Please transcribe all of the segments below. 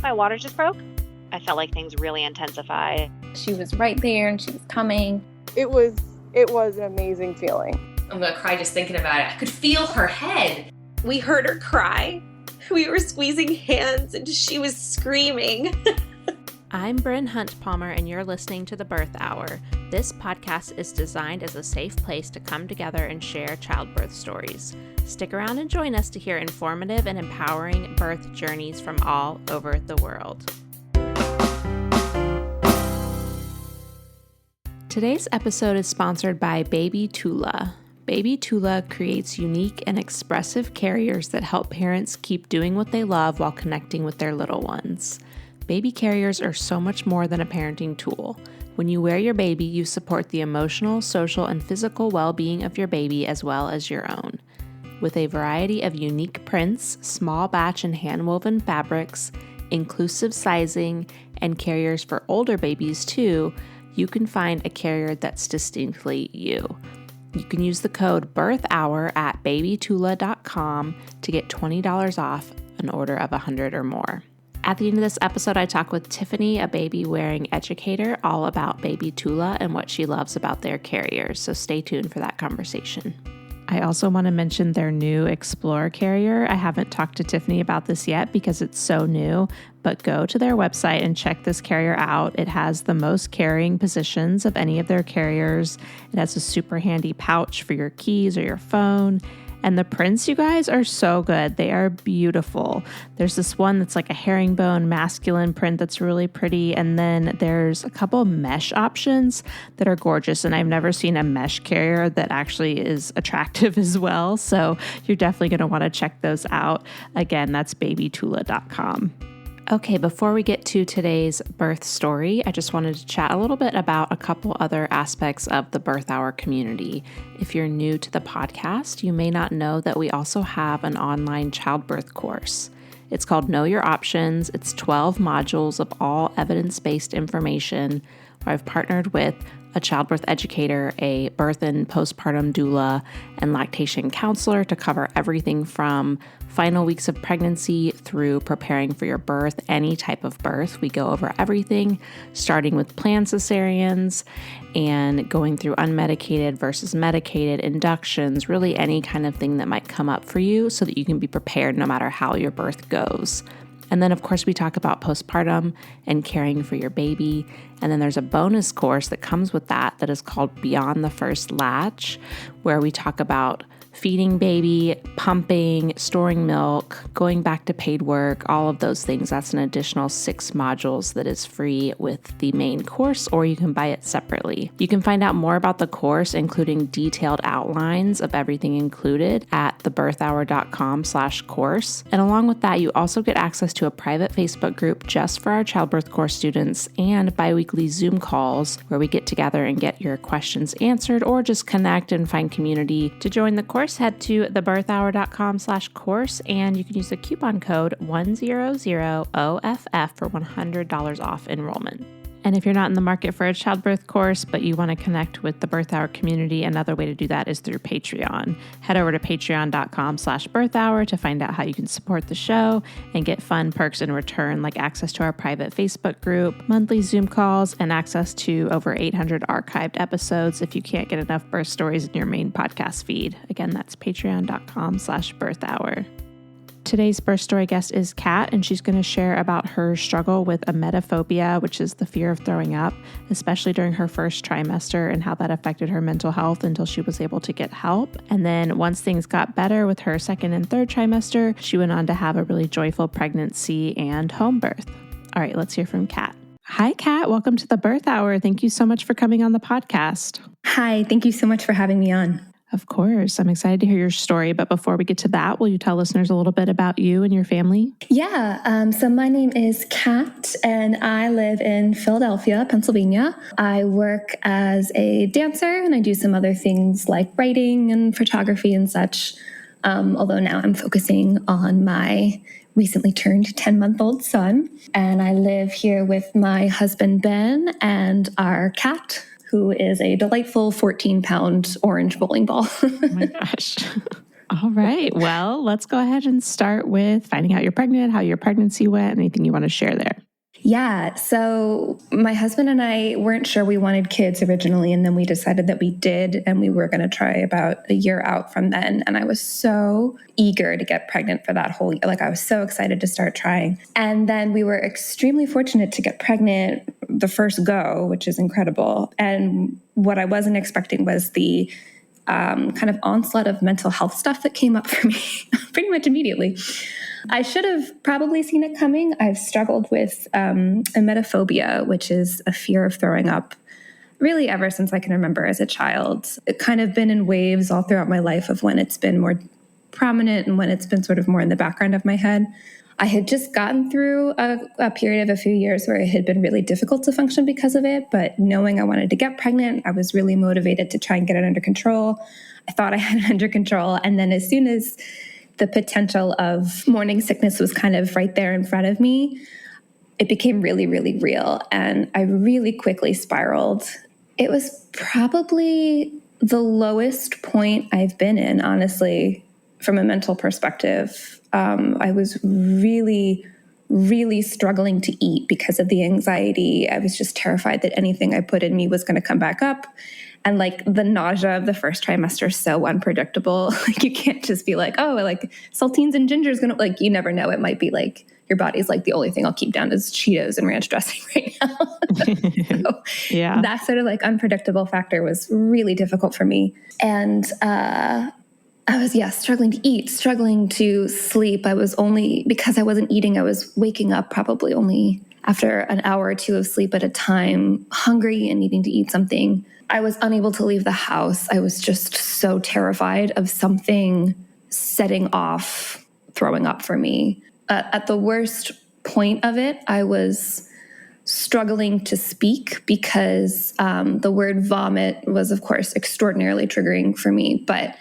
my water just broke. I felt like things really intensified. She was right there and she was coming. It was an amazing feeling. I'm gonna cry just thinking about it. I could feel her head. We heard her cry. We were squeezing hands and she was screaming. I'm Bryn Hunt Palmer, and you're listening to The Birth Hour. This podcast is designed as a safe place to come together and share childbirth stories. Stick around and join us to hear informative and empowering birth journeys from all over the world. Today's episode is sponsored by Baby Tula. Baby Tula creates unique and expressive carriers that help parents keep doing what they love while connecting with their little ones. Baby carriers are so much more than a parenting tool. When you wear your baby, you support the emotional, social, and physical well-being of your baby as well as your own. With a variety of unique prints, small batch and hand-woven fabrics, inclusive sizing, and carriers for older babies too, you can find a carrier that's distinctly you. You can use the code BIRTHHOUR at babytula.com to get $20 off an order of 100 or more. At the end of this episode, I talk with Tiffany, a baby-wearing educator, all about Baby Tula and what she loves about their carriers, so stay tuned for that conversation. I also want to mention their new Explorer carrier. I haven't talked to Tiffany about this yet because it's so new, but go to their website and check this carrier out. It has the most carrying positions of any of their carriers. It has a super handy pouch for your keys or your phone. And the prints, you guys, are so good. They are beautiful. There's this one that's like a herringbone masculine print that's really pretty. And then there's a couple of mesh options that are gorgeous. And I've never seen a mesh carrier that actually is attractive as well. So you're definitely going to want to check those out. Again, that's babytula.com. Okay, before we get to today's birth story, I just wanted to chat a little bit about a couple other aspects of the Birth Hour community. If you're new to the podcast, you may not know that we also have an online childbirth course. It's called Know Your Options. It's 12 modules of all evidence-based information where I've partnered with a childbirth educator, a birth and postpartum doula, and lactation counselor to cover everything from final weeks of pregnancy through preparing for your birth, any type of birth. We go over everything, starting with planned cesareans and going through unmedicated versus medicated inductions, really any kind of thing that might come up for you so that you can be prepared no matter how your birth goes. And then, of course, we talk about postpartum and caring for your baby. And then there's a bonus course that comes with that is called Beyond the First Latch, where we talk about feeding baby, pumping, storing milk, going back to paid work, all of those things. That's an additional 6 modules that is free with the main course, or you can buy it separately. You can find out more about the course, including detailed outlines of everything included at thebirthhour.com/course. And along with that, you also get access to a private Facebook group just for our childbirth course students and bi-weekly Zoom calls where we get together and get your questions answered or just connect and find community. To join the course, head to thebirthhour.com/course and you can use the coupon code 100OFF for $100 off enrollment. And if you're not in the market for a childbirth course, but you want to connect with the Birth Hour community, another way to do that is through Patreon. Head over to patreon.com/birthhour to find out how you can support the show and get fun perks in return, like access to our private Facebook group, monthly Zoom calls, and access to over 800 archived episodes if you can't get enough birth stories in your main podcast feed. Again, that's patreon.com/birthhour. Today's birth story guest is Kat, and she's going to share about her struggle with emetophobia, which is the fear of throwing up, especially during her first trimester, and how that affected her mental health until she was able to get help. And then once things got better with her second and third trimester, she went on to have a really joyful pregnancy and home birth. All right, let's hear from Kat. Hi, Kat. Welcome to the Birth Hour. Thank you so much for coming on the podcast. Hi, thank you so much for having me on. Of course. I'm excited to hear your story. But before we get to that, will you tell listeners a little bit about you and your family? Yeah. So my name is Kat, and I live in Philadelphia, Pennsylvania. I work as a dancer, and I do some other things like writing and photography and such. Although now I'm focusing on my recently turned 10-month-old son. And I live here with my husband, Ben, and our cat, who is a delightful 14-pound orange bowling ball. Oh my gosh. All right. Well, let's go ahead and start with finding out you're pregnant, how your pregnancy went, anything you want to share there. Yeah. So my husband and I weren't sure we wanted kids originally, and then we decided that we did, and we were going to try about a year out from then. And I was so eager to get pregnant for that whole year. Like, I was so excited to start trying. And then we were extremely fortunate to get pregnant the first go, which is incredible. And what I wasn't expecting was the kind of onslaught of mental health stuff that came up for me pretty much immediately. I should have probably seen it coming. I've struggled with emetophobia, which is a fear of throwing up, really ever since I can remember as a child. It kind of been in waves all throughout my life of when it's been more prominent and when it's been sort of more in the background of my head. I had just gotten through a period of a few years where it had been really difficult to function because of it, but knowing I wanted to get pregnant, I was really motivated to try and get it under control. I thought I had it under control. And then as soon as the potential of morning sickness was kind of right there in front of me, it became really, really real. And I really quickly spiraled. It was probably the lowest point I've been in, honestly, from a mental perspective. I was really, really struggling to eat because of the anxiety. I was just terrified that anything I put in me was going to come back up. And like the nausea of the first trimester is so unpredictable. Like, you can't just be like, oh, like saltines and ginger is going to, like, you never know. It might be like your body's like, the only thing I'll keep down is Cheetos and ranch dressing right now. So Yeah. that sort of like unpredictable factor was really difficult for me. And I was, struggling to eat, struggling to sleep. I was only, because I wasn't eating, I was waking up probably only after an hour or two of sleep at a time, hungry and needing to eat something. I was unable to leave the house. I was just so terrified of something setting off throwing up for me. At the worst point of it, I was struggling to speak because the word vomit was, of course, extraordinarily triggering for me. But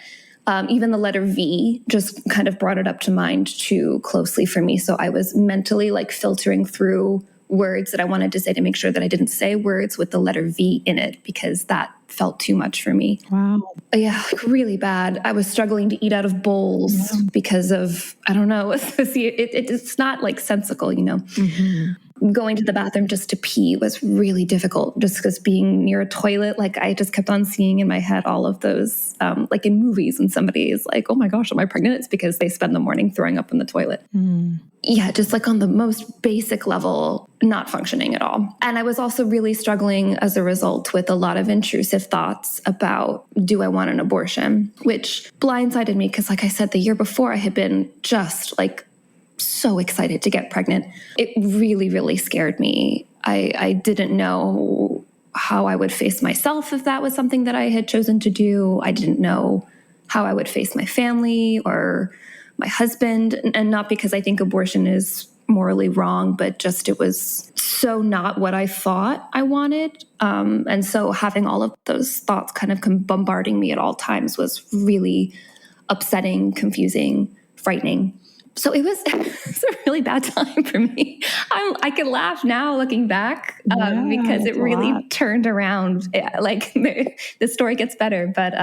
even the letter V just kind of brought it up to mind too closely for me. So I was mentally like filtering through words that I wanted to say to make sure that I didn't say words with the letter V in it, because that felt too much for me. Wow. Yeah, like really bad. I was struggling to eat out of bowls because of, I don't know, it's not like sensical, you know. Mm-hmm. Going to the bathroom just to pee was really difficult, just because being near a toilet, like I just kept on seeing in my head all of those, like in movies, and somebody is like, oh my gosh, am I pregnant? It's because they spend the morning throwing up in the toilet. Mm. Yeah, just like on the most basic level, not functioning at all. And I was also really struggling as a result with a lot of intrusive thoughts about, do I want an abortion? Which blindsided me because, like I said, the year before I had been just like so excited to get pregnant. It really, really scared me. I didn't know how I would face myself if that was something that I had chosen to do. I didn't know how I would face my family or my husband. And not because I think abortion is morally wrong, but just it was so not what I thought I wanted. And so having all of those thoughts kind of bombarding me at all times was really upsetting, confusing, frightening. So it was a really bad time for me. I can laugh now looking back because it really turned around. Like the story gets better, but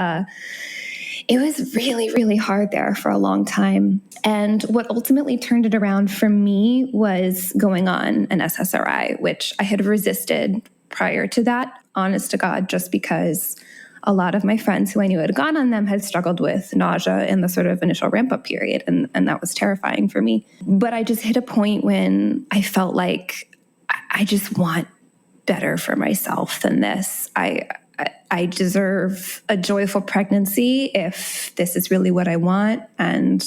it was really, really hard there for a long time. And what ultimately turned it around for me was going on an SSRI, which I had resisted prior to that, honest to God, just because a lot of my friends who I knew had gone on them had struggled with nausea in the sort of initial ramp-up period, and that was terrifying for me. But I just hit a point when I felt like I just want better for myself than this. I deserve a joyful pregnancy if this is really what I want, and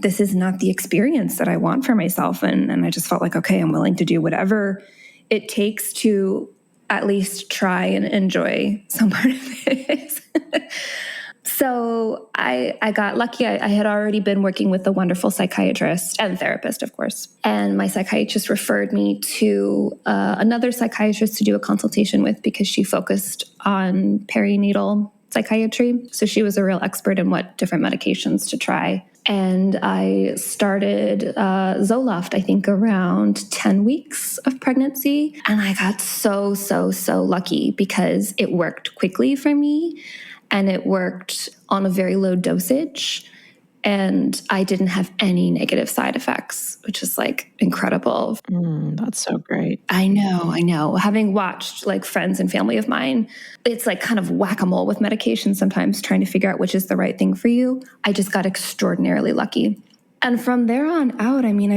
this is not the experience that I want for myself. And I just felt like, okay, I'm willing to do whatever it takes to at least try and enjoy some part of this. So I got lucky. I had already been working with a wonderful psychiatrist and therapist, of course. And my psychiatrist referred me to another psychiatrist to do a consultation with because she focused on perinatal psychiatry. So she was a real expert in what different medications to try. And I started Zoloft, I think, around 10 weeks of pregnancy. And I got so lucky because it worked quickly for me. And it worked on a very low dosage. And I didn't have any negative side effects, which is like incredible. That's so great. I know. Having watched like friends and family of mine, it's like kind of whack-a-mole with medication sometimes, trying to figure out which is the right thing for you. I just got extraordinarily lucky. And from there on out, I mean,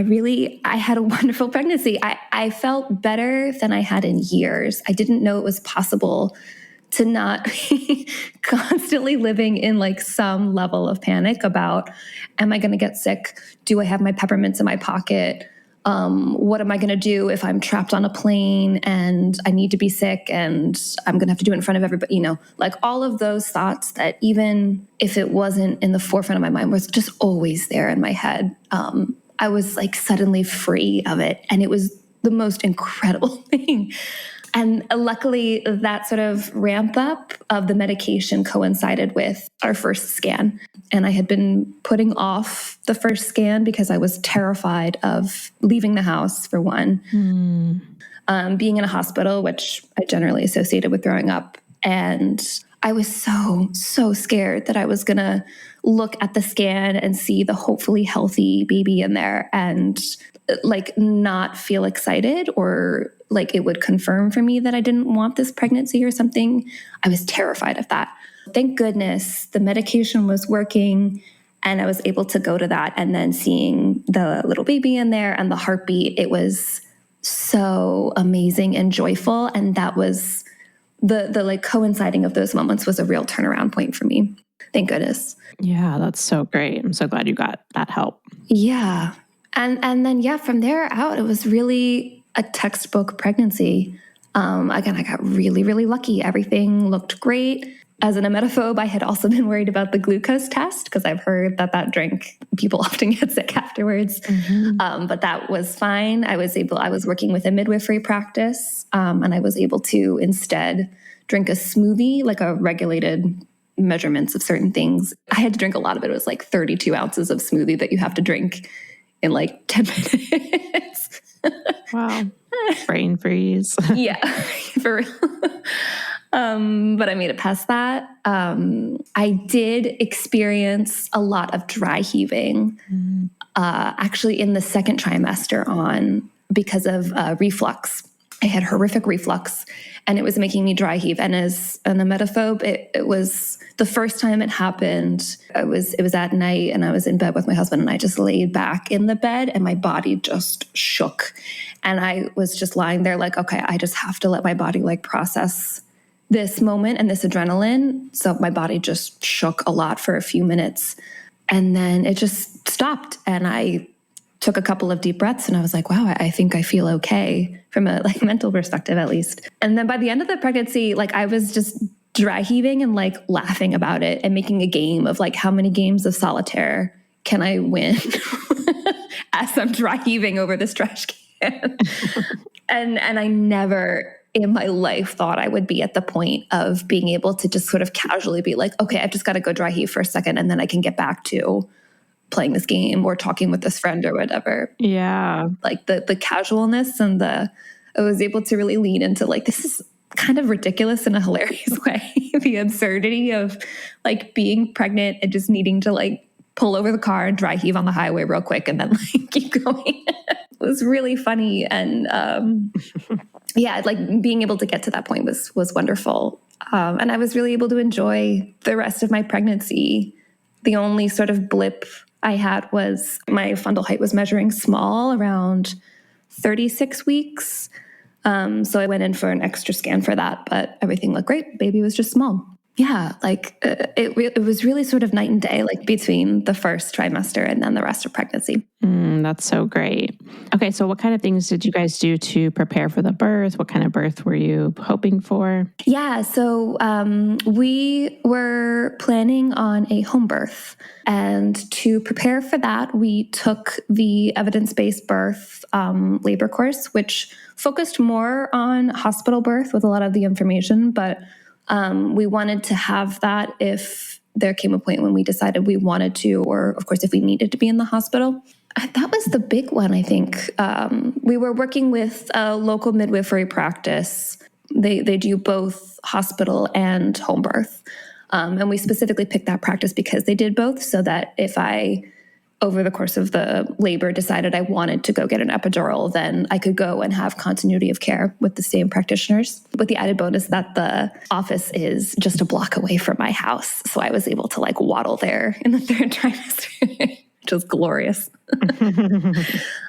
I had a wonderful pregnancy. I felt better than I had in years. I didn't know it was possible to not be constantly living in like some level of panic about, am I going to get sick? Do I have my peppermints in my pocket? What am I going to do if I'm trapped on a plane and I need to be sick and I'm going to have to do it in front of everybody? You know, like all of those thoughts that even if it wasn't in the forefront of my mind was just always there in my head. I was like suddenly free of it. And it was the most incredible thing. And luckily, that sort of ramp up of the medication coincided with our first scan. And I had been putting off the first scan because I was terrified of leaving the house, for one, being in a hospital, which I generally associated with throwing up. And I was so scared that I was going to look at the scan and see the hopefully healthy baby in there and like not feel excited, or like it would confirm for me that I didn't want this pregnancy or something. I was terrified of that. Thank goodness the medication was working and I was able to go to that, and then seeing the little baby in there and the heartbeat, it was so amazing and joyful. And that was the like coinciding of those moments was a real turnaround point for me. Thank goodness. Yeah, that's so great. I'm so glad you got that help. Yeah. And then, yeah, from there out, it was really a textbook pregnancy. Again, I got really, really lucky. Everything looked great. As an emetophobe, I had also been worried about the glucose test because I've heard that drink, people often get sick afterwards. But that was fine. I was working with a midwifery practice, and I was able to instead drink a smoothie, like a regulated measurements of certain things. I had to drink a lot of it. It was like 32 ounces of smoothie that you have to drink in like 10 minutes. Wow. Brain freeze. Yeah, for real. But I made it past that. I did experience a lot of dry heaving, actually in the second trimester because of reflux. I had horrific reflux and it was making me dry heave. And as an emetophobe, it was the first time it happened. It was at night and I was in bed with my husband and I just laid back in the bed and my body just shook. And I was just lying there like, okay, I just have to let my body like process this moment and this adrenaline. So my body just shook a lot for a few minutes and then it just stopped. And I took a couple of deep breaths and I was like, wow, I think I feel okay from a like mental perspective at least. And then by the end of the pregnancy, like I was just dry heaving and like laughing about it and making a game of like how many games of solitaire can I win as I'm dry heaving over this trash can. and I never in my life thought I would be at the point of being able to just sort of casually be like, okay, I've just got to go dry heave for a second and then I can get back to playing this game or talking with this friend or whatever. Yeah. Like the casualness and I was able to really lean into like, this is kind of ridiculous in a hilarious way. The absurdity of like being pregnant and just needing to like pull over the car and dry heave on the highway real quick and then like keep going. It was really funny. And yeah, like being able to get to that point was wonderful. And I was really able to enjoy the rest of my pregnancy. The only sort of blip I had was my fundal height was measuring small around 36 weeks. So I went in for an extra scan for that, but everything looked great. Baby was just small. Yeah, like it was really sort of night and day, like between the first trimester and then the rest of pregnancy. That's so great. Okay, so what kind of things did you guys do to prepare for the birth? What kind of birth were you hoping for? Yeah, so we were planning on a home birth. And to prepare for that, we took the evidence-based birth labor course, which focused more on hospital birth with a lot of the information, but we wanted to have that if there came a point when we decided we wanted to, or of course, if we needed to be in the hospital. That was the big one, I think. We were working with a local midwifery practice. They do both hospital and home birth. And we specifically picked that practice because they did both, so that if I, over the course of the labor, decided I wanted to go get an epidural, then I could go and have continuity of care with the same practitioners. With the added bonus that the office is just a block away from my house. So I was able to like waddle there in the third trimester, which was glorious.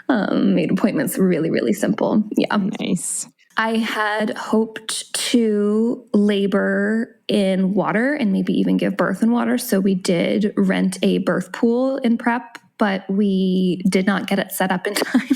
Made appointments really, really simple. Yeah. Nice. I had hoped to labor in water and maybe even give birth in water. So we did rent a birth pool in prep, but we did not get it set up in time.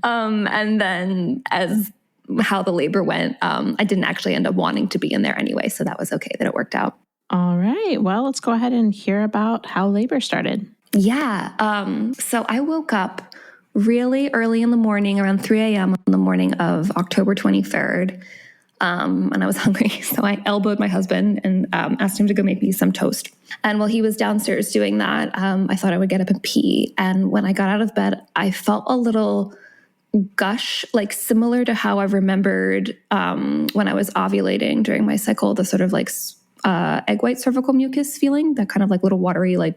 And then as how the labor went, I didn't actually end up wanting to be in there anyway. So that was okay that it worked out. All right. Well, let's go ahead and hear about how labor started. Yeah. So I woke up really early in the morning, around 3 a.m. on the morning of October 23rd. And I was hungry. So I elbowed my husband and asked him to go make me some toast. And while he was downstairs doing that, I thought I would get up and pee. And when I got out of bed, I felt a little gush, like similar to how I remembered when I was ovulating during my cycle, the sort of like egg white cervical mucus feeling, that kind of like little watery, like,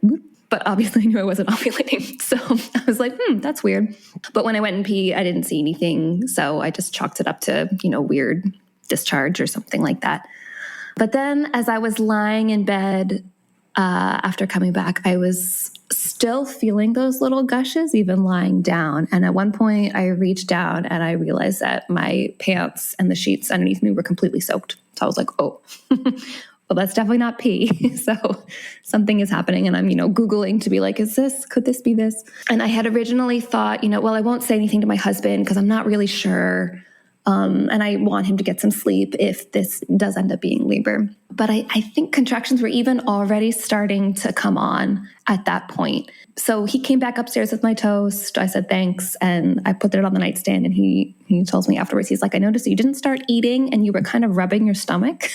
but obviously I knew I wasn't ovulating. So I was like, that's weird. But when I went and pee, I didn't see anything. So I just chalked it up to, weird discharge or something like that. But then as I was lying in bed after coming back, I was still feeling those little gushes, even lying down. And at one point I reached down and I realized that my pants and the sheets underneath me were completely soaked. So I was like, oh, well, that's definitely not pee. So something is happening. And I'm, Googling to be like, could this be this? And I had originally thought, well, I won't say anything to my husband because I'm not really sure. And I want him to get some sleep if this does end up being labor. But I think contractions were even already starting to come on at that point. So he came back upstairs with my toast. I said, thanks. And I put it on the nightstand. And he tells me afterwards, he's like, I noticed you didn't start eating and you were kind of rubbing your stomach.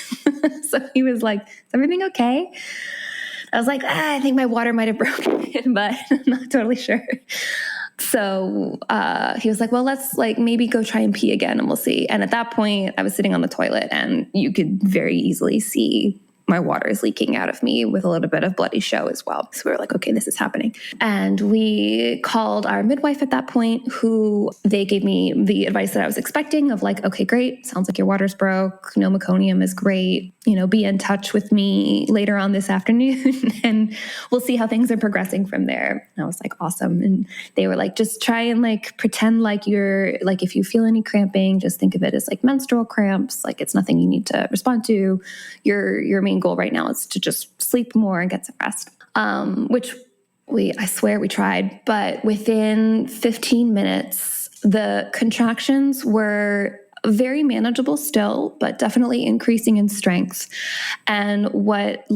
So he was like, is everything okay? I was like, I think my water might have broken, but I'm not totally sure. So he was like, well, let's maybe go try and pee again and we'll see. And at that point I was sitting on the toilet and you could very easily see my water is leaking out of me with a little bit of bloody show as well. So we were like, okay, this is happening. And we called our midwife at that point, who they gave me the advice that I was expecting of like, okay, great. Sounds like your water's broke. No meconium is great. Be in touch with me later on this afternoon and we'll see how things are progressing from there. And I was like, awesome. And they were like, just try and pretend like you're if you feel any cramping, just think of it as menstrual cramps. It's nothing you need to respond to. Your main goal right now is to just sleep more and get some rest. Which I swear we tried, but within 15 minutes, the contractions were very manageable still, but definitely increasing in strength. And what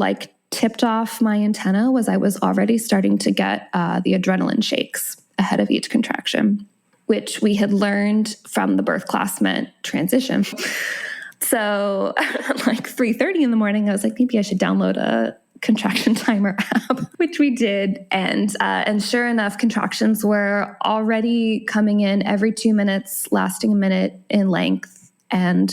tipped off my antenna was I was already starting to get the adrenaline shakes ahead of each contraction, which we had learned from the birth class meant transition. So at 3:30 in the morning, I was like, maybe I should download a contraction timer app, which we did. And sure enough, contractions were already coming in every 2 minutes, lasting a minute in length. And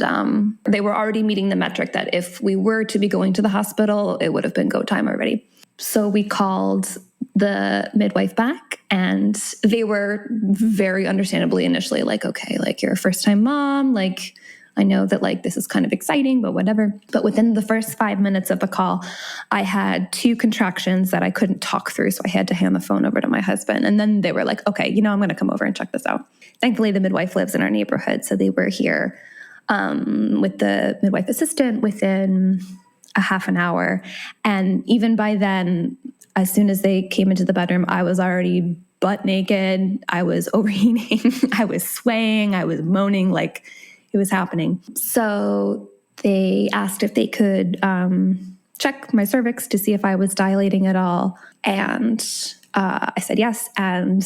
they were already meeting the metric that if we were to be going to the hospital, it would have been go time already. So we called the midwife back and they were very understandably initially like, okay, you're a first time mom, I know that this is kind of exciting, but whatever. But within the first 5 minutes of the call, I had 2 contractions that I couldn't talk through. So I had to hand the phone over to my husband. And then they were like, okay, I'm going to come over and check this out. Thankfully, the midwife lives in our neighborhood. So they were here with the midwife assistant within a half an hour. And even by then, as soon as they came into the bedroom, I was already butt naked. I was overheating. I was swaying. I was moaning it was happening. So they asked if they could check my cervix to see if I was dilating at all. And I said yes. And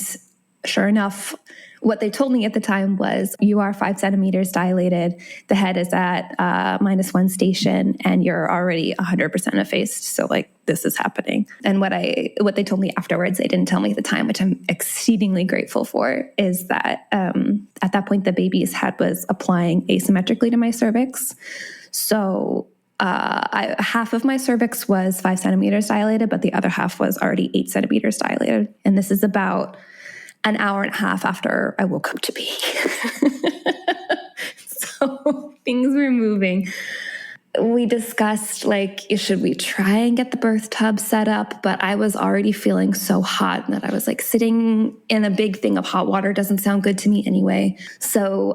sure enough, what they told me at the time was, you are 5 centimeters dilated. The head is at -1 station and you're already 100% effaced. So this is happening. And what they told me afterwards, they didn't tell me at the time, which I'm exceedingly grateful for, is that at that point, the baby's head was applying asymmetrically to my cervix. So half of my cervix was 5 centimeters dilated, but the other half was already 8 centimeters dilated. And this is about an hour and a half after I woke up to pee. So things were moving. We discussed, like, should we try and get the birth tub set up? But I was already feeling so hot that I was like, sitting in a big thing of hot water doesn't sound good to me anyway. So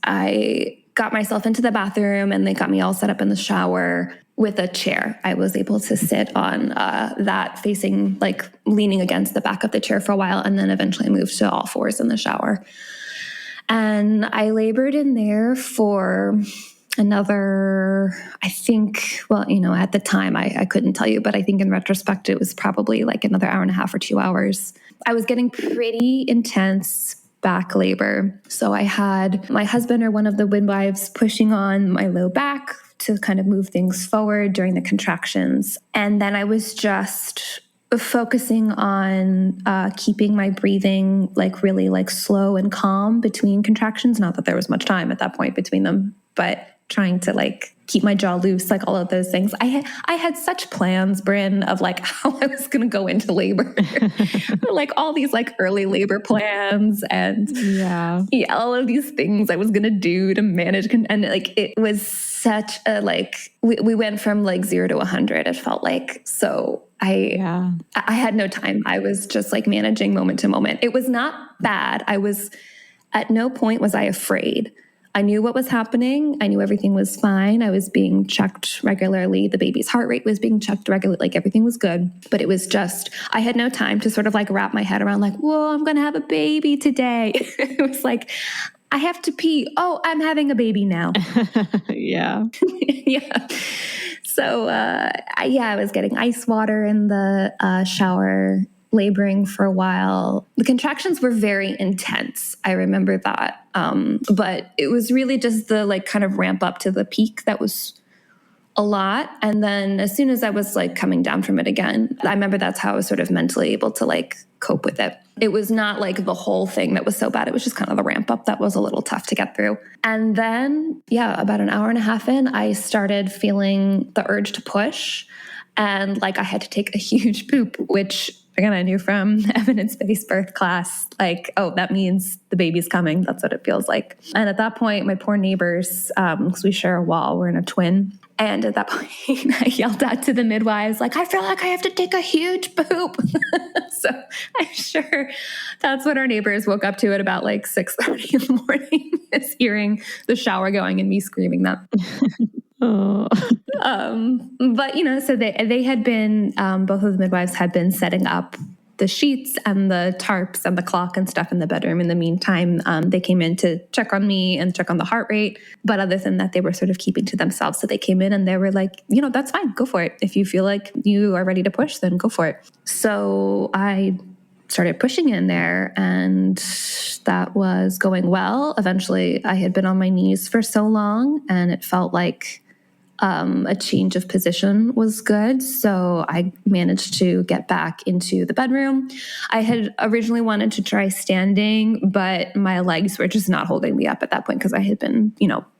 I got myself into the bathroom and they got me all set up in the shower with a chair. I was able to sit on that facing, like leaning against the back of the chair for a while, and then eventually moved to all fours in the shower. And I labored in there for another, I think, well, at the time I couldn't tell you, but I think in retrospect, it was probably like another hour and a half or 2 hours. I was getting pretty intense back labor. So I had my husband or one of the midwives pushing on my low back to kind of move things forward during the contractions. And then I was just focusing on keeping my breathing like really like slow and calm between contractions. Not that there was much time at that point between them, but trying to like keep my jaw loose, like all of those things. I had such plans, Bryn, of like how I was going to go into labor, like all these like early labor plans and all of these things I was going to do to manage. And like, it was such a, like, we went from like 0 to 100. It felt like, so I had no time. I was just like managing moment to moment. It was not bad. At no point was I afraid. I knew what was happening. I knew everything was fine. I was being checked regularly. The baby's heart rate was being checked regularly. Like everything was good. But it was just, I had no time to sort of like wrap my head around like, whoa, I'm going to have a baby today. It was like, I have to pee. Oh, I'm having a baby now. Yeah. Yeah. So, I was getting ice water in the shower, laboring for a while. The contractions were very intense. I remember that. But it was really just the like kind of ramp up to the peak that was a lot. And then as soon as I was like coming down from it again, I remember that's how I was sort of mentally able to like cope with it. It was not like the whole thing that was so bad. It was just kind of the ramp up that was a little tough to get through. And then, about an hour and a half in, I started feeling the urge to push. And like I had to take a huge poop, which again, I knew from evidence-based birth class, like, oh, that means the baby's coming. That's what it feels like. And at that point, my poor neighbors, because we share a wall, we're in a twin. And at that point, I yelled out to the midwives, like, I feel like I have to take a huge poop. So I'm sure that's what our neighbors woke up to at about like 6:30 in the morning, is hearing the shower going and me screaming that. Oh. But so they had been, both of the midwives had been setting up the sheets and the tarps and the clock and stuff in the bedroom. In the meantime, they came in to check on me and check on the heart rate. But other than that, they were sort of keeping to themselves. So they came in and they were like, that's fine. Go for it. If you feel like you are ready to push, then go for it. So I started pushing in there and that was going well. Eventually, I had been on my knees for so long and it felt like a change of position was good. So I managed to get back into the bedroom. I had originally wanted to try standing, but my legs were just not holding me up at that point because I had been,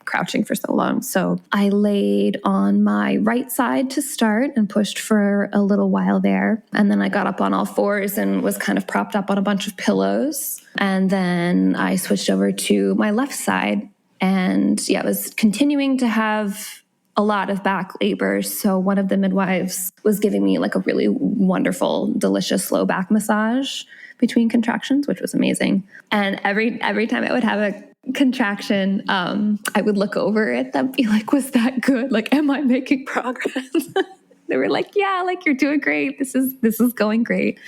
crouching for so long. So I laid on my right side to start and pushed for a little while there. And then I got up on all fours and was kind of propped up on a bunch of pillows. And then I switched over to my left side and I was continuing to have a lot of back labor. So one of the midwives was giving me like a really wonderful, delicious low back massage between contractions, which was amazing. And every time I would have a contraction, I would look over at them and be like, was that good? Like, am I making progress? They were like, yeah, like you're doing great. This is going great.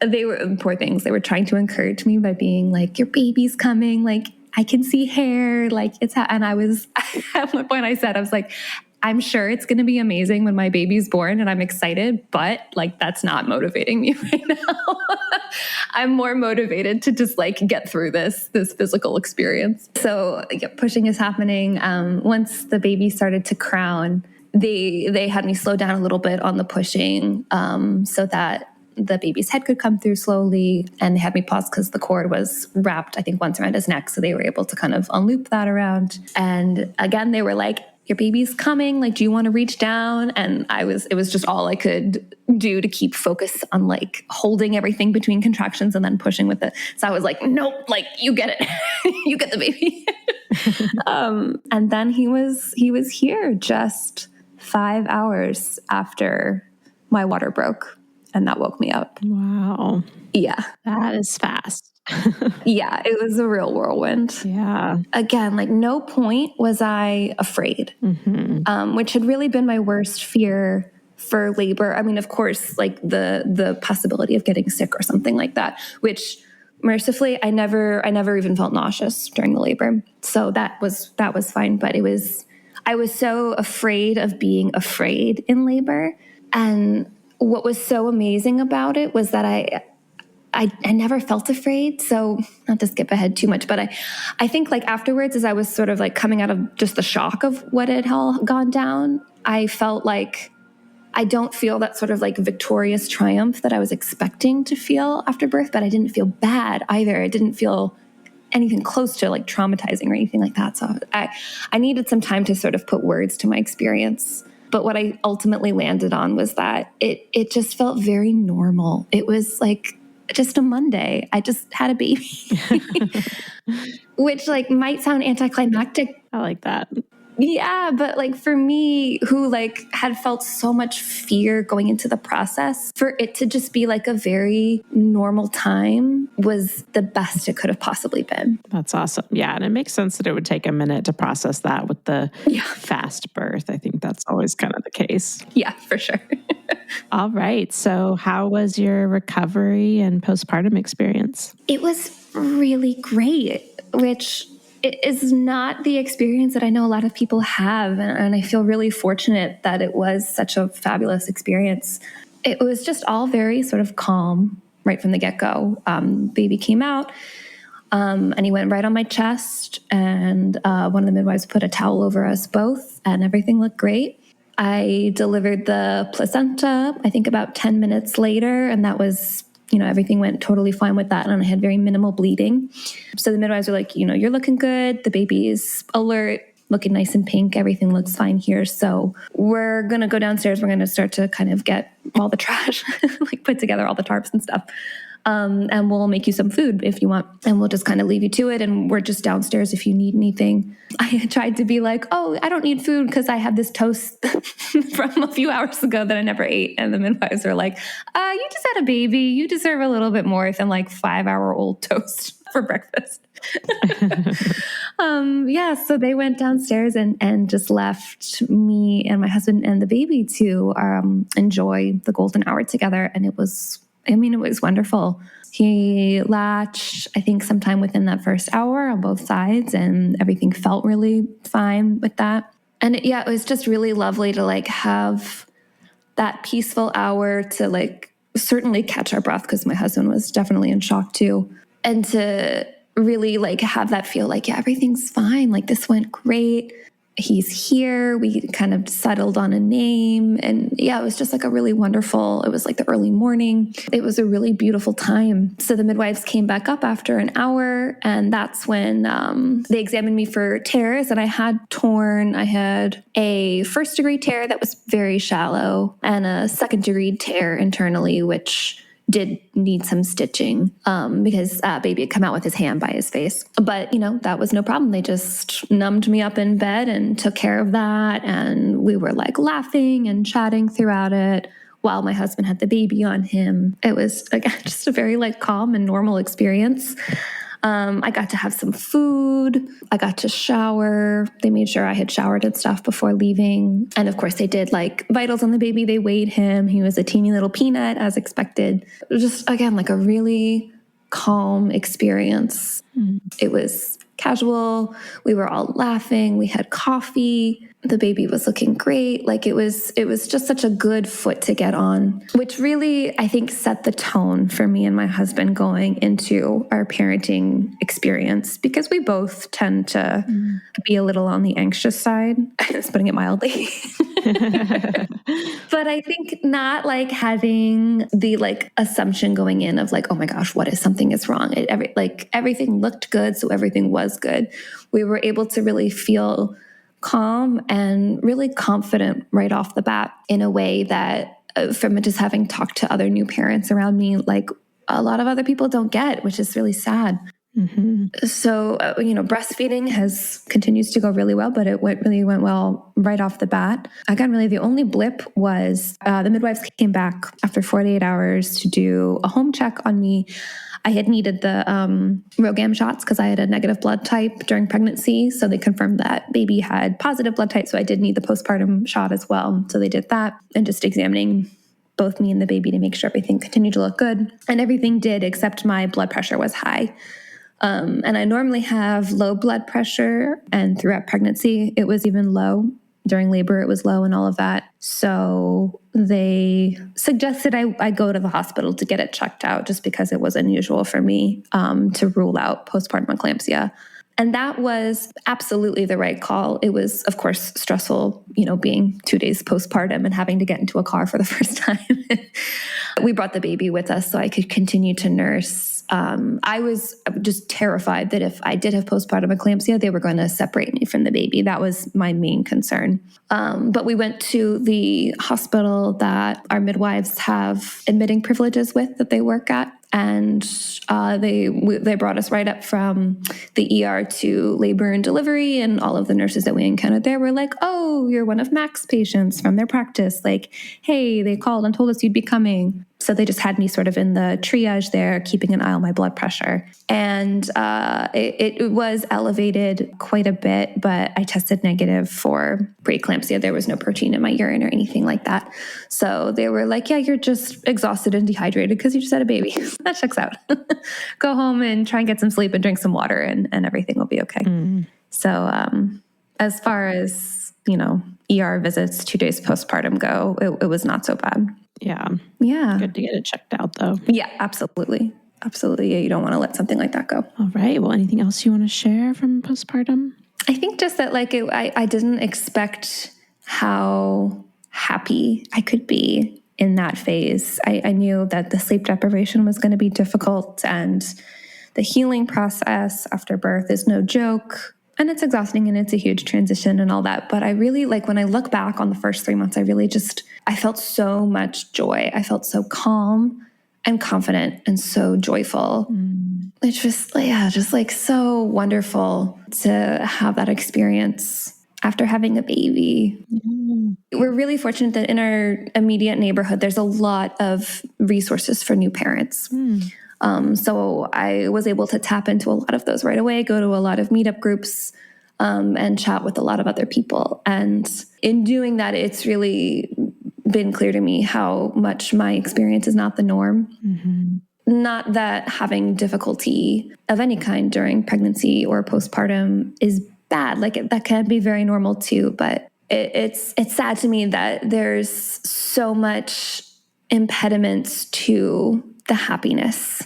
They were, poor things, they were trying to encourage me by being like, your baby's coming. Like, I can see hair, like it's and I was, at one point I was like, I'm sure it's going to be amazing when my baby's born and I'm excited, but like, that's not motivating me right now. I'm more motivated to just like get through this physical experience. So pushing is happening. Once the baby started to crown, they had me slow down a little bit on the pushing, so that the baby's head could come through slowly, and they had me pause because the cord was wrapped, I think, once around his neck. So they were able to kind of unloop that around. And again, they were like, your baby's coming. Like, do you want to reach down? And it was just all I could do to keep focus on like holding everything between contractions and then pushing with it. So I was like, nope, like you get it. You get the baby. And then he was here just 5 hours after my water broke, and that woke me up. Wow. Yeah. That is fast. Yeah, it was a real whirlwind. Yeah. Again, like no point was I afraid, which had really been my worst fear for labor. I mean, of course, like the possibility of getting sick or something like that, which mercifully I never even felt nauseous during the labor. So that was fine. But I was so afraid of being afraid in labor. And what was so amazing about it was that I never felt afraid. So not to skip ahead too much, but I think like afterwards, as I was sort of like coming out of just the shock of what had all gone down, I felt like I don't feel that sort of like victorious triumph that I was expecting to feel after birth, but I didn't feel bad either. I didn't feel anything close to like traumatizing or anything like that. So I needed some time to sort of put words to my experience. But what I ultimately landed on was that it just felt very normal. It was like just a Monday. I just had a baby, which like might sound anticlimactic. I like that. Yeah, but like for me, who like had felt so much fear going into the process, for it to just be like a very normal time was the best it could have possibly been. That's awesome. Yeah, and it makes sense that it would take a minute to process that with the fast birth. I think that's always kind of the case. Yeah, for sure. All right. So how was your recovery and postpartum experience? It was really great, which it is not the experience that I know a lot of people have. And I feel really fortunate that it was such a fabulous experience. It was just all very sort of calm right from the get-go. Baby came out and he went right on my chest. And one of the midwives put a towel over us both and everything looked great. I delivered the placenta, I think about 10 minutes later. And that was, everything went totally fine with that. And I had very minimal bleeding. So the midwives were like, you're looking good. The baby's alert, looking nice and pink. Everything looks fine here. So we're going to go downstairs. We're going to start to kind of get all the trash, like put together all the tarps and stuff. And we'll make you some food if you want. And we'll just kind of leave you to it. And we're just downstairs if you need anything. I tried to be like, oh, I don't need food because I have this toast from a few hours ago that I never ate. And the midwives are like, you just had a baby. You deserve a little bit more than like 5-hour-old toast for breakfast. So they went downstairs and just left me and my husband and the baby to enjoy the golden hour together. And it was wonderful. He latched, I think, sometime within that first hour on both sides, and everything felt really fine with that. And it was just really lovely to like have that peaceful hour to like certainly catch our breath, because my husband was definitely in shock too. And to really like have that feel like, yeah, everything's fine. Like this went great. He's here. We kind of settled on a name. And yeah, it was just like it was like the early morning. It was a really beautiful time. So the midwives came back up after an hour, and that's when they examined me for tears. And I had a 1st-degree tear that was very shallow and a 2nd-degree tear internally, which did need some stitching because baby had come out with his hand by his face. But, that was no problem. They just numbed me up in bed and took care of that. And we were like laughing and chatting throughout it while my husband had the baby on him. It was, again, just a very like calm and normal experience. I got to have some food. I got to shower. They made sure I had showered and stuff before leaving. And of course, they did like vitals on the baby. They weighed him. He was a teeny little peanut, as expected. It was just, again, like a really calm experience. It was casual. We were all laughing. We had coffee. The baby was looking great. Like it was just such a good foot to get on, which really, I think, set the tone for me and my husband going into our parenting experience, because we both tend to be a little on the anxious side, just putting it mildly. But I think not like having the like assumption going in of like, oh my gosh, what if something is wrong? Everything looked good. So everything was good. We were able to really feel calm and really confident right off the bat in a way that from just having talked to other new parents around me, like a lot of other people don't get, which is really sad. So, breastfeeding continues to go really well, but it really went well right off the bat. Again, really the only blip was the midwives came back after 48 hours to do a home check on me. I had needed the RhoGAM shots because I had a negative blood type during pregnancy. So they confirmed that baby had positive blood type. So I did need the postpartum shot as well. So they did that and just examining both me and the baby to make sure everything continued to look good. And everything did, except my blood pressure was high. And I normally have low blood pressure, and throughout pregnancy, it was even low. During labor, it was low and all of that. So they suggested I go to the hospital to get it checked out just because it was unusual for me to rule out postpartum eclampsia. And that was absolutely the right call. It was, of course, stressful, being 2 days postpartum and having to get into a car for the first time. We brought the baby with us so I could continue to nurse. I was just terrified that if I did have postpartum eclampsia, they were going to separate me from the baby. That was my main concern. But we went to the hospital that our midwives have admitting privileges with that they work at. And they brought us right up from the ER to labor and delivery, and all of the nurses that we encountered there were like, "Oh, you're one of Mac's patients from their practice. Like, hey, they called and told us you'd be coming." So they just had me sort of in the triage there, keeping an eye on my blood pressure. And it was elevated quite a bit, but I tested negative for preeclampsia. There was no protein in my urine or anything like that. So they were like, "Yeah, you're just exhausted and dehydrated because you just had a baby." That checks out. Go home and try and get some sleep and drink some water, and everything will be okay. So as far as, ER visits 2 days postpartum go, it was not so bad. Yeah. Yeah. Good to get it checked out, though. Yeah, absolutely. Absolutely. Yeah, you don't want to let something like that go. All right. Well, anything else you want to share from postpartum? I think just that, I didn't expect how happy I could be in that phase. I knew that the sleep deprivation was going to be difficult, and the healing process after birth is no joke. And it's exhausting and it's a huge transition and all that. But I really, when I look back on the first 3 months, I felt so much joy. I felt so calm and confident and so joyful. It's just so wonderful to have that experience after having a baby. We're really fortunate that in our immediate neighborhood, there's a lot of resources for new parents. So I was able to tap into a lot of those right away, go to a lot of meetup groups, and chat with a lot of other people. And in doing that, it's really been clear to me how much my experience is not the norm. Not that having difficulty of any kind during pregnancy or postpartum is bad. That can be very normal too, but it's sad to me that there's so much impediments to the happiness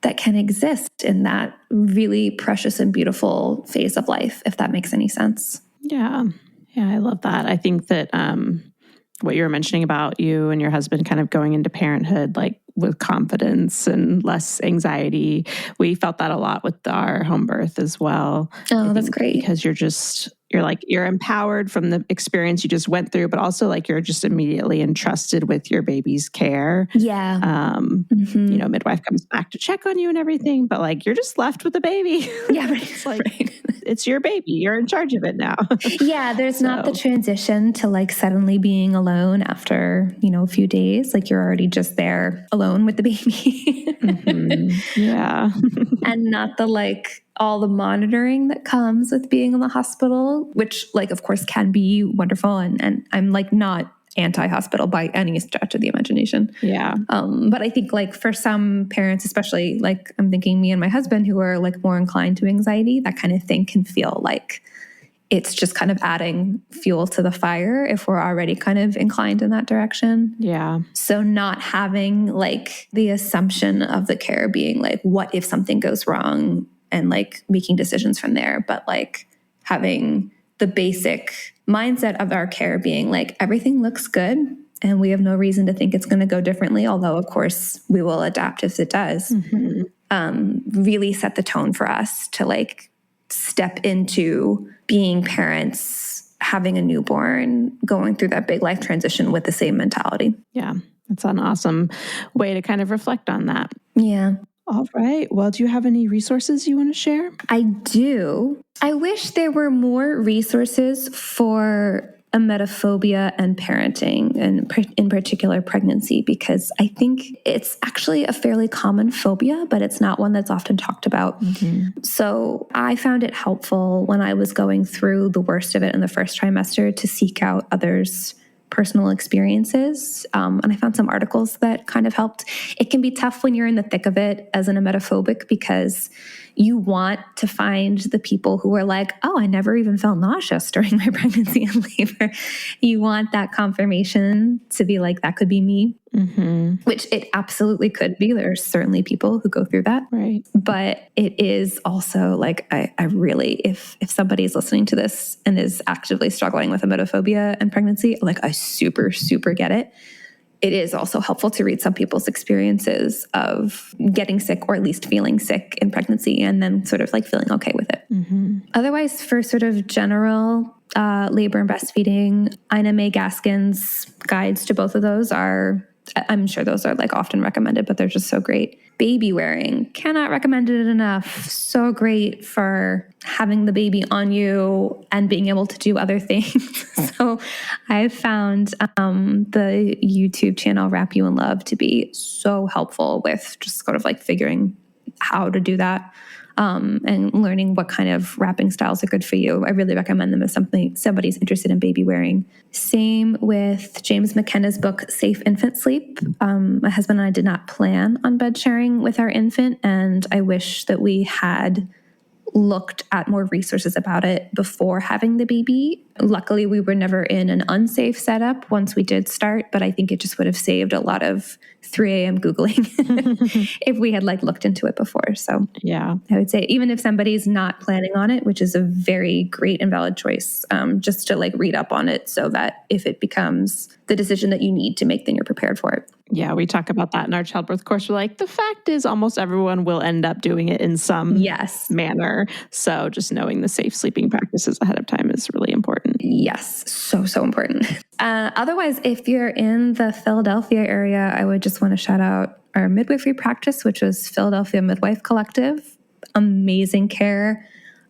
that can exist in that really precious and beautiful phase of life, if that makes any sense. Yeah. Yeah, I love that. I think that what you were mentioning about you and your husband kind of going into parenthood, with confidence and less anxiety, we felt that a lot with our home birth as well. Oh, that's great. Because you're empowered from the experience you just went through, but also you're just immediately entrusted with your baby's care. Yeah. Midwife comes back to check on you and everything, but you're just left with the baby. Yeah, right. It's it's your baby. You're in charge of it now. Yeah, there's not the transition to suddenly being alone after, a few days. You're already just there alone with the baby. Yeah. And not all the monitoring that comes with being in the hospital, which of course can be wonderful. And I'm not anti-hospital by any stretch of the imagination. Yeah. But I think for some parents, especially I'm thinking me and my husband who are more inclined to anxiety, that kind of thing can feel it's just kind of adding fuel to the fire if we're already kind of inclined in that direction. Yeah. So not having the assumption of the care being what if something goes wrong and making decisions from there, but having the basic mindset of our care being everything looks good and we have no reason to think it's going to go differently, although of course we will adapt if it does. Really set the tone for us to step into being parents, having a newborn, going through that big life transition with the same mentality. Yeah, that's an awesome way to kind of reflect on that. Yeah. All right. Well, do you have any resources you want to share? I do. I wish there were more resources for emetophobia and parenting, and in particular pregnancy, because I think it's actually a fairly common phobia, but it's not one that's often talked about. So I found it helpful when I was going through the worst of it in the first trimester to seek out others' personal experiences. And I found some articles that kind of helped. It can be tough when you're in the thick of it as an emetophobic, because you want to find the people who are like, oh, I never even felt nauseous during my pregnancy and labor. You want that confirmation to be like, that could be me, which it absolutely could be. There's certainly people who go through that. Right. But it is also like, I really, if somebody's listening to this and is actively struggling with emetophobia and pregnancy, like I super, super get it. It is also helpful to read some people's experiences of getting sick, or at least feeling sick in pregnancy, and then sort of like feeling okay with it. Otherwise, for sort of general labor and breastfeeding, Ina May Gaskin's guides to both of those are, I'm sure those are like often recommended, but they're just so great. Baby wearing, cannot recommend it enough. So great for having the baby on you and being able to do other things. So I found the YouTube channel Wrap You in Love to be so helpful with just sort of like figuring how to do that. And learning what kind of wrapping styles are good for you. I really recommend them if somebody's interested in baby wearing. Same with James McKenna's book, Safe Infant Sleep. My husband and I did not plan on bed sharing with our infant, and I wish that we had looked at more resources about it before having the baby. Luckily, we were never in an unsafe setup once we did start, but I think it just would have saved a lot of 3 a.m. Googling if we had like looked into it before. So yeah, I would say even if somebody's not planning on it, which is a very great and valid choice, just to like read up on it so that if it becomes the decision that you need to make, then you're prepared for it. Yeah, we talk about that in our childbirth course. We're like, the fact is almost everyone will end up doing it in some manner. So just knowing the safe sleeping practices ahead of time is really important. Yes, so important. Otherwise, if you're in the Philadelphia area, I would just want to shout out our midwifery practice, which was Philadelphia Midwife Collective. Amazing care.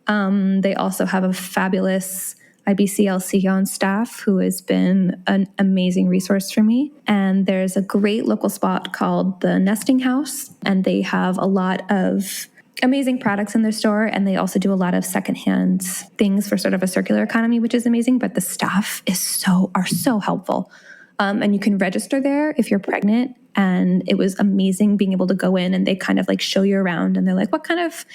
They also have a fabulous IBCLC on staff who has been an amazing resource for me. And there's a great local spot called the Nesting House, and they have a lot of amazing products in their store, and they also do a lot of secondhand things for sort of a circular economy, which is amazing. But the staff are so helpful, and you can register there if you're pregnant. And it was amazing being able to go in and they kind of like show you around, and they're like, "What kind of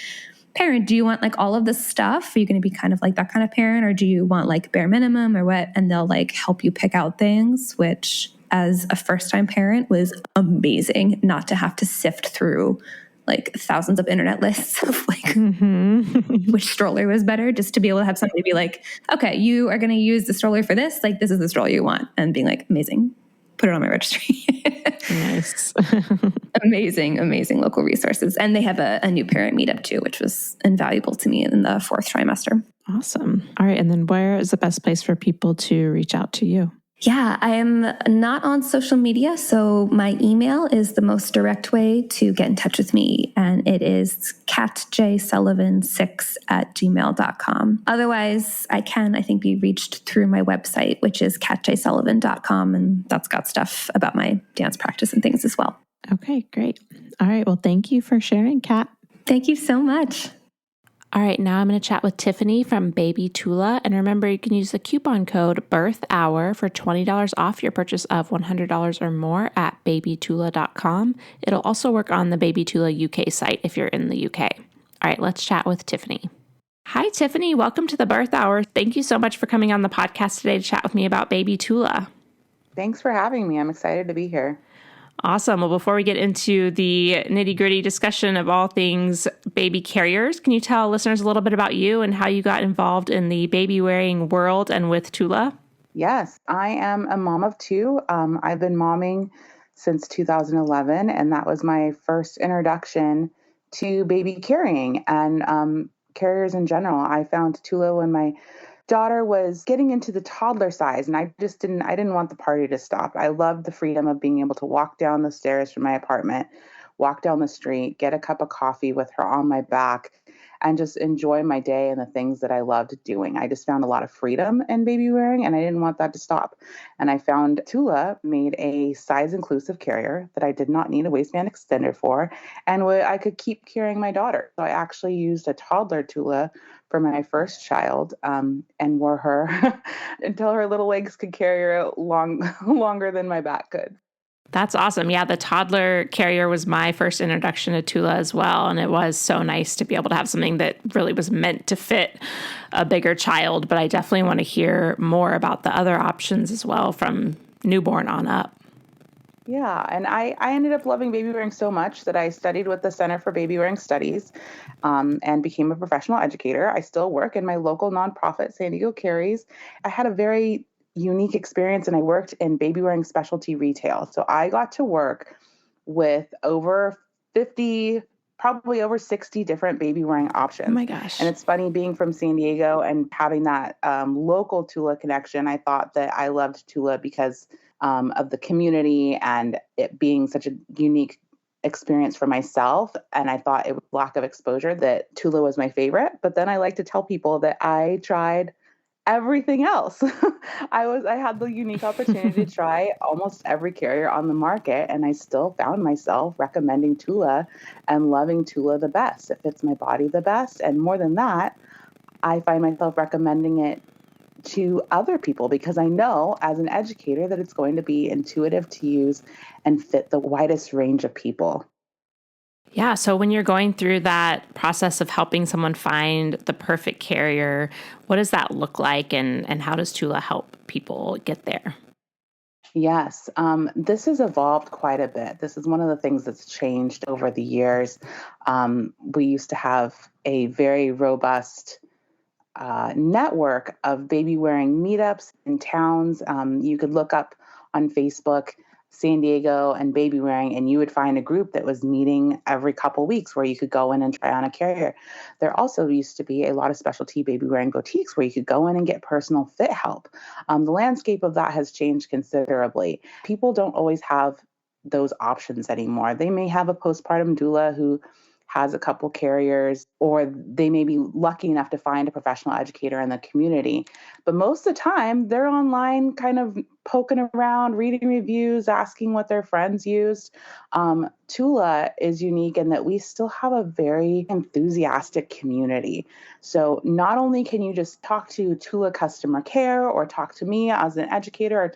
parent do you want? Like all of this stuff? Are you going to be kind of like that kind of parent, or do you want like bare minimum or what?" And they'll like help you pick out things, which as a first-time parent was amazing, not to have to sift through like thousands of internet lists of like which stroller was better, just to be able to have somebody be like, okay, you are going to use the stroller for this, like this is the stroller you want, and being like, amazing, put it on my registry. Nice. amazing local resources. And they have a new parent meetup too, which was invaluable to me in the 4th trimester. Awesome. All right. And then where is the best place for people to reach out to you? Yeah, I am not on social media, so my email is the most direct way to get in touch with me, and it is katjsullivan6@gmail.com. Otherwise, I think, be reached through my website, which is katjsullivan.com, and that's got stuff about my dance practice and things as well. Okay, great. All right, well, thank you for sharing, Kat. Thank you so much. All right, now I'm going to chat with Tiffany from Baby Tula. And remember, you can use the coupon code BIRTHHOUR for $20 off your purchase of $100 or more at babytula.com. It'll also work on the Baby Tula UK site if you're in the UK. All right, let's chat with Tiffany. Hi, Tiffany. Welcome to the Birth Hour. Thank you so much for coming on the podcast today to chat with me about Baby Tula. Thanks for having me. I'm excited to be here. Awesome. Well, before we get into the nitty-gritty discussion of all things baby carriers, can you tell listeners a little bit about you and how you got involved in the baby wearing world and with Tula? Yes, I am a mom of 2. I've been momming since 2011, and that was my first introduction to baby carrying. And carriers in general. I found Tula when my daughter was getting into the toddler size, and I didn't want the party to stop. I loved the freedom of being able to walk down the stairs from my apartment, walk down the street, get a cup of coffee with her on my back, and just enjoy my day and the things that I loved doing. I just found a lot of freedom in baby wearing, and I didn't want that to stop. And I found Tula made a size inclusive carrier that I did not need a waistband extender for, and I could keep carrying my daughter. So I actually used a toddler Tula for my first child, and wore her until her little legs could carry her longer than my back could. That's awesome. Yeah, the toddler carrier was my first introduction to Tula as well. And it was so nice to be able to have something that really was meant to fit a bigger child. But I definitely want to hear more about the other options as well from newborn on up. Yeah, and I ended up loving baby wearing so much that I studied with the Center for Baby Wearing Studies, and became a professional educator. I still work in my local nonprofit, San Diego Carries. I had a very unique experience, and I worked in baby wearing specialty retail. So I got to work with over 50, probably over 60 different baby wearing options. Oh my gosh. And it's funny being from San Diego and having that local Tula connection. I thought that I loved Tula because of the community and it being such a unique experience for myself. And I thought it was lack of exposure that Tula was my favorite. But then I like to tell people that I tried everything else. I had the unique opportunity to try almost every carrier on the market, and I still found myself recommending Tula and loving Tula the best. It fits my body the best. And more than that, I find myself recommending it to other people because I know as an educator that it's going to be intuitive to use and fit the widest range of people. Yeah. So when you're going through that process of helping someone find the perfect carrier, what does that look like and how does Tula help people get there? Yes, this has evolved quite a bit. This is one of the things that's changed over the years. We used to have a very robust network of baby wearing meetups in towns. You could look up on Facebook San Diego and baby wearing, and you would find a group that was meeting every couple weeks where you could go in and try on a carrier. There also used to be a lot of specialty baby wearing boutiques where you could go in and get personal fit help. The landscape of that has changed considerably. People don't always have those options anymore. They may have a postpartum doula who has a couple carriers, or they may be lucky enough to find a professional educator in the community. But most of the time, they're online kind of poking around, reading reviews, asking what their friends used. Tula is unique in that we still have a very enthusiastic community. So not only can you just talk to Tula customer care or talk to me as an educator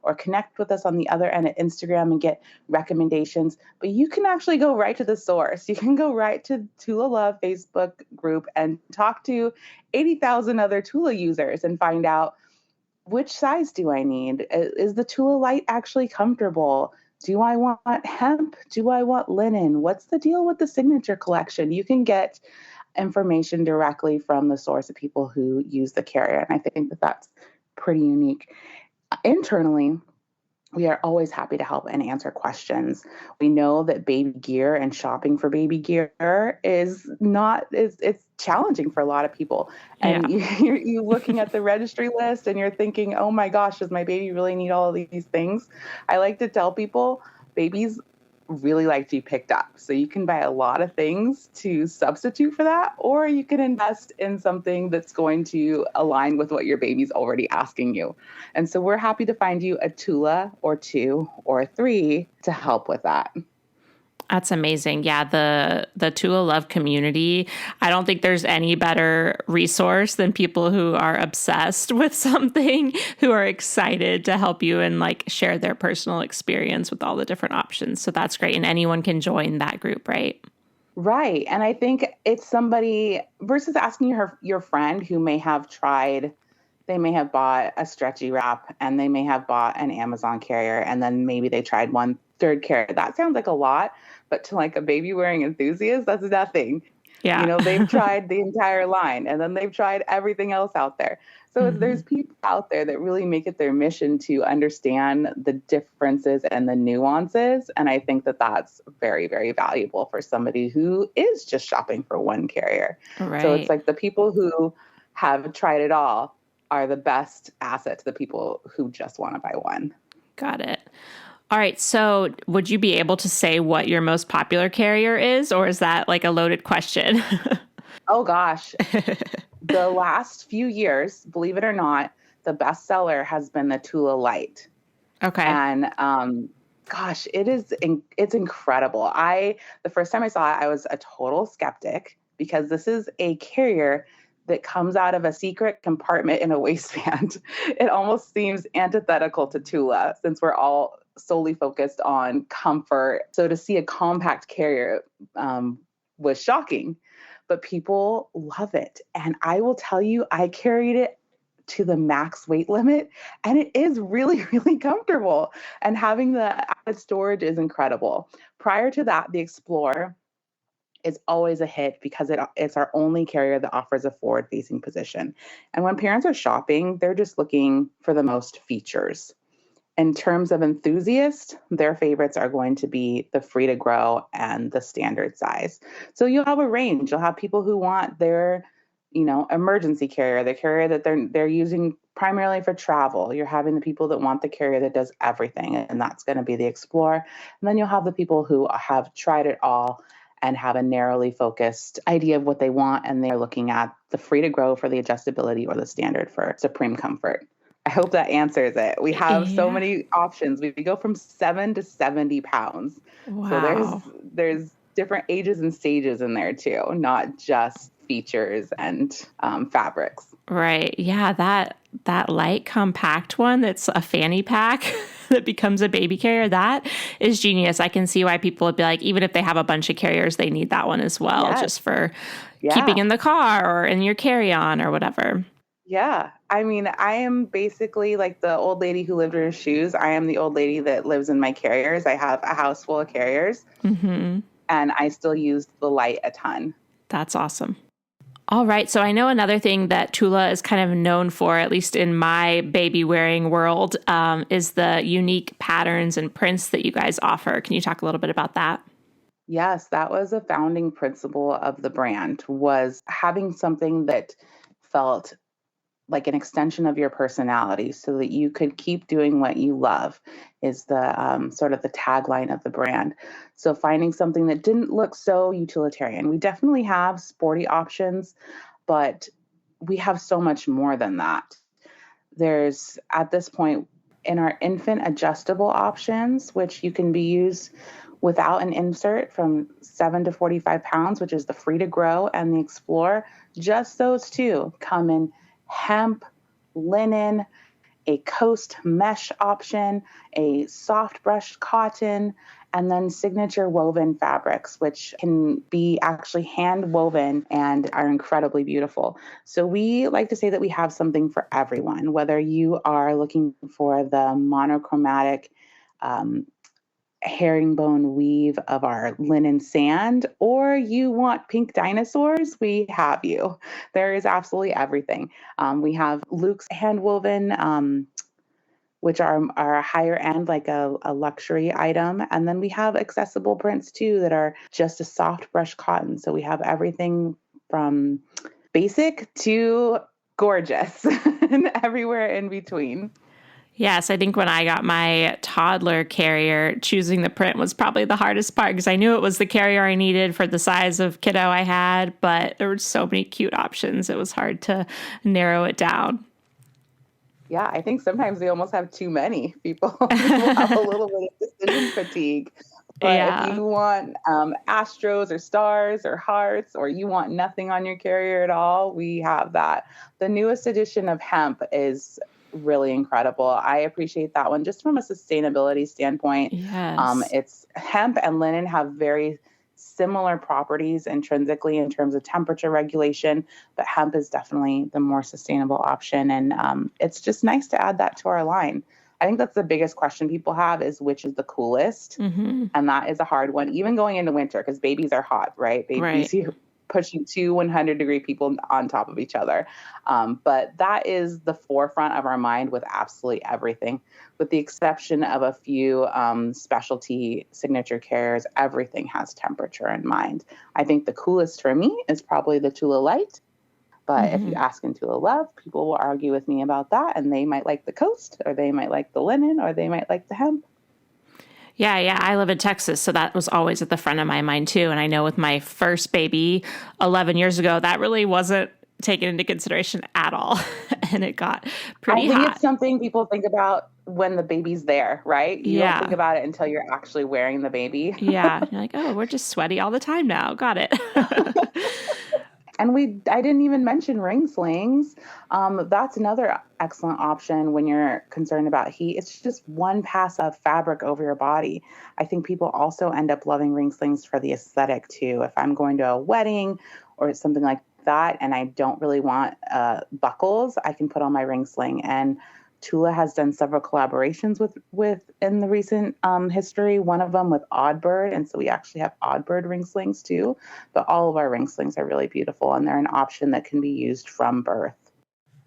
or connect with us on the other end at Instagram and get recommendations, but you can actually go right to the source. You can go right to Tula Love Facebook group and talk to 80,000 other Tula users and find out, which size do I need? Is the Tula Light actually comfortable? Do I want hemp? Do I want linen? What's the deal with the signature collection? You can get information directly from the source of people who use the carrier. And I think that that's pretty unique. Internally, we are always happy to help and answer questions. We know that baby gear and shopping for baby gear is it's challenging for a lot of people. And you're looking at the registry list and you're thinking, oh my gosh, does my baby really need all of these things? I like to tell people babies really like to be picked up. So you can buy a lot of things to substitute for that, or you can invest in something that's going to align with what your baby's already asking you. And so we're happy to find you a Tula or 2 or 3 to help with that. That's amazing. Yeah, the Tula Love community, I don't think there's any better resource than people who are obsessed with something, who are excited to help you and like share their personal experience with all the different options. So that's great. And anyone can join that group, right? Right. And I think it's somebody versus asking your friend who may have tried, they may have bought a stretchy wrap and they may have bought an Amazon carrier and then maybe they tried 1/3 carrier. That sounds like a lot, but to like a baby wearing enthusiast, that's nothing. Yeah. They've tried the entire line, and then they've tried everything else out there. So there's people out there that really make it their mission to understand the differences and the nuances. And I think that that's very, very valuable for somebody who is just shopping for one carrier. Right. So it's like the people who have tried it all are the best asset to the people who just want to buy one. Got it. All right. So would you be able to say what your most popular carrier is, or is that like a loaded question? Oh, gosh. The last few years, believe it or not, the bestseller has been the Tula Light. Okay. And gosh, it's incredible. The first time I saw it, I was a total skeptic because this is a carrier that comes out of a secret compartment in a waistband. It almost seems antithetical to Tula since we're all solely focused on comfort. So to see a compact carrier was shocking, but people love it. And I will tell you, I carried it to the max weight limit, and it is really, really comfortable. And having the added storage is incredible. Prior to that, the Explorer is always a hit because it's our only carrier that offers a forward-facing position. And when parents are shopping, they're just looking for the most features. In terms of enthusiasts, their favorites are going to be the Free to Grow and the standard size. So you'll have a range. You'll have people who want their, emergency carrier, the carrier that they're using primarily for travel. You're having the people that want the carrier that does everything, and that's going to be the Explorer. And then you'll have the people who have tried it all and have a narrowly focused idea of what they want, and they're looking at the Free to Grow for the adjustability or the standard for supreme comfort. I hope that answers it. We have so many options. We go from 7 to 70 pounds. Wow. So there's different ages and stages in there too, not just features and fabrics. Right. Yeah. That light compact one that's a fanny pack that becomes a baby carrier, that is genius. I can see why people would be like, even if they have a bunch of carriers, they need that one as well, just for keeping in the car or in your carry-on or whatever. Yeah. I mean, I am basically like the old lady who lived in her shoes. I am the old lady that lives in my carriers. I have a house full of carriers, and I still use the light a ton. That's awesome. All right. So I know another thing that Tula is kind of known for, at least in my baby wearing world, is the unique patterns and prints that you guys offer. Can you talk a little bit about that? Yes, that was a founding principle of the brand, was having something that felt like an extension of your personality so that you could keep doing what you love is the sort of the tagline of the brand. So finding something that didn't look so utilitarian. We definitely have sporty options, but we have so much more than that. There's, at this point, in our infant adjustable options, which you can be used without an insert from 7 to 45 pounds, which is the Free to Grow and the Explorer, just those two come in hemp, linen, a coast mesh option, a soft brushed cotton, and then signature woven fabrics, which can be actually hand woven and are incredibly beautiful. So we like to say that we have something for everyone, whether you are looking for the monochromatic herringbone weave of our linen sand, or you want pink dinosaurs, we have you. There is absolutely everything. We have Luke's handwoven, which are a higher end, like a luxury item. And then we have accessible prints too that are just a soft brush cotton. So we have everything from basic to gorgeous and everywhere in between. Yes, I think when I got my toddler carrier, choosing the print was probably the hardest part because I knew it was the carrier I needed for the size of kiddo I had, but there were so many cute options. It was hard to narrow it down. Yeah, I think sometimes we almost have too many people. People have a little bit of decision fatigue. But if you want astros or stars or hearts, or you want nothing on your carrier at all, we have that. The newest edition of hemp is really incredible. I appreciate that one just from a sustainability standpoint. Yes. It's hemp and linen have very similar properties intrinsically in terms of temperature regulation, but hemp is definitely the more sustainable option. And it's just nice to add that to our line. I think that's the biggest question people have is which is the coolest. And that is a hard one, even going into winter, because babies are hot, right? Babies, pushing two 100-degree people on top of each other. But that is the forefront of our mind with absolutely everything. With the exception of a few specialty signature carriers, everything has temperature in mind. I think the coolest for me is probably the Tula Light. But if you ask in Tula Love, people will argue with me about that, and they might like the Coast, or they might like the linen, or they might like the hemp. Yeah. I live in Texas, so that was always at the front of my mind too. And I know with my first baby 11 years ago, that really wasn't taken into consideration at all. And it got pretty hot. I think it's something people think about when the baby's there, right? You don't think about it until you're actually wearing the baby. Yeah. You're like, oh, we're just sweaty all the time now. Got it. And I didn't even mention ring slings. That's another excellent option when you're concerned about heat. It's just one pass of fabric over your body. I think people also end up loving ring slings for the aesthetic too. If I'm going to a wedding or something like that and I don't really want buckles, I can put on my ring sling. And Tula has done several collaborations with in the recent history, one of them with Oddbird. And so we actually have Oddbird ring slings too. But all of our ring slings are really beautiful, and they're an option that can be used from birth.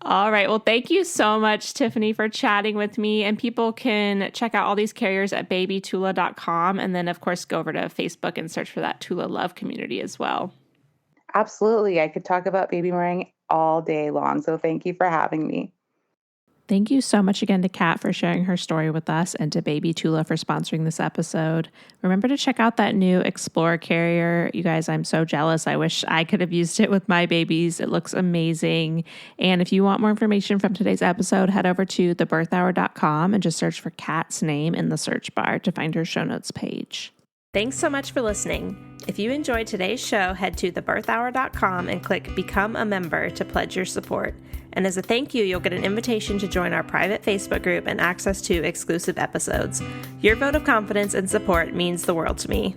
All right. Well, thank you so much, Tiffany, for chatting with me. And people can check out all these carriers at babytula.com. And then, of course, go over to Facebook and search for that Tula Love community as well. Absolutely. I could talk about baby meringue all day long. So thank you for having me. Thank you so much again to Kat for sharing her story with us, and to Baby Tula for sponsoring this episode. Remember to check out that new Explorer carrier. You guys, I'm so jealous. I wish I could have used it with my babies. It looks amazing. And if you want more information from today's episode, head over to thebirthhour.com and just search for Kat's name in the search bar to find her show notes page. Thanks so much for listening. If you enjoyed today's show, head to thebirthhour.com and click Become a Member to pledge your support. And as a thank you, you'll get an invitation to join our private Facebook group and access to exclusive episodes. Your vote of confidence and support means the world to me.